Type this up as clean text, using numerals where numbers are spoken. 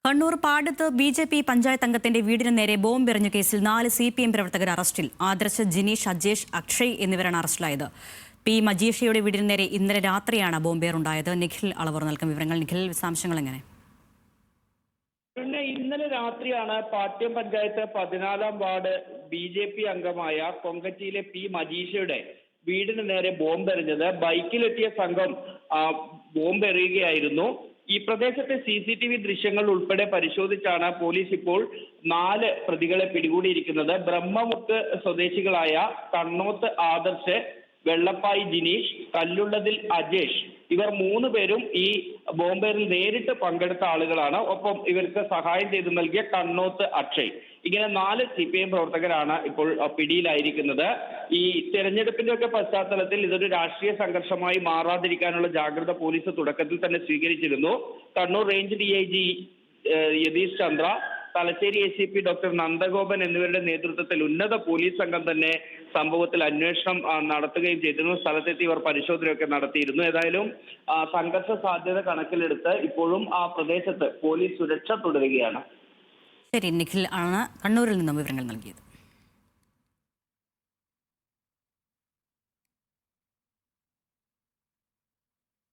കണ്ണൂർ പാടത്ത് ബി.ജെ.പി. പഞ്ചായത്ത് അംഗത്തിന്റെ വീടിന് നേരെ ബോംബെറിഞ്ഞ കേസിൽ 4 CPM പ്രവർത്തകർ അറസ്റ്റിൽ. ആദർശ്, ജിനീഷ്, അജേഷ്, അക്ഷയ് എന്നിവരാണ് അറസ്റ്റിലായത്. പി മജീഷയുടെ വീടിന് നേരെ ഇന്നലെ രാത്രിയാണ് ബോംബേറുണ്ടായത്. നിഖിൽ അളവർ നൽകും വിവരങ്ങൾ. നിഖിൽ, വിശദാംശങ്ങൾ എങ്ങനെ? ഇന്നലെ രാത്രിയാണ് പാട്യം പഞ്ചായത്ത് 14-ാം വാർഡ് BJP അംഗമായ കൊങ്കച്ചിയിലെ പി മജീഷയുടെ വീടിന് നേരെ ബോംബെറിഞ്ഞത്. ബൈക്കിലെത്തിയ സംഘം ബോംബെറിയുകയായിരുന്നു. ഈ പ്രദേശത്തെ CCTV ദൃശ്യങ്ങൾ ഉൾപ്പെടെ പരിശോധിച്ചാണ് പോലീസ് ഇപ്പോൾ 4 പ്രതികളെ പിടികൂടിയിരിക്കുന്നത്. ബ്രഹ്മമുക്ക് സ്വദേശികളായ കണ്ണോത്ത് ആദർശ്, വെള്ളപ്പായി ജിനീഷ്, കല്ലുള്ളതിൽ അജേഷ്, ഇവർ 3 പേരും ഈ ബോംബേറിൽ നേരിട്ട് പങ്കെടുത്ത ആളുകളാണ്. ഒപ്പം ഇവർക്ക് സഹായം ചെയ്തു നൽകിയ കണ്ണോത്ത് അക്ഷയ്. ഇങ്ങനെ 4 CPM പ്രവർത്തകരാണ് ഇപ്പോൾ പിടിയിലായിരിക്കുന്നത്. ഈ തെരഞ്ഞെടുപ്പിന്റെ ഒക്കെ പശ്ചാത്തലത്തിൽ ഇതൊരു രാഷ്ട്രീയ സംഘർഷമായി മാറാതിരിക്കാനുള്ള ജാഗ്രത പോലീസ് തുടക്കത്തിൽ തന്നെ സ്വീകരിച്ചിരുന്നു. Kannur range DIG Yatish Chandra, Thalassery ACP doctor Nandagopan എന്നിവരുടെ നേതൃത്വത്തിൽ ഉന്നത പോലീസ് സംഘം തന്നെ സംഭവത്തിൽ അന്വേഷണം നടത്തുകയും ചെയ്തിരുന്നു. സ്ഥലത്തെത്തി ഇവർ പരിശോധനയൊക്കെ നടത്തിയിരുന്നു. ഏതായാലും സംഘർഷ സാധ്യത കണക്കിലെടുത്ത് ഇപ്പോഴും ആ പ്രദേശത്ത് പോലീസ് സുരക്ഷ തുടരുകയാണ്. ശരി, നിഖിൽ ആണ് കണ്ണൂരിൽ നിന്നും വിവരങ്ങൾ നൽകിയത്.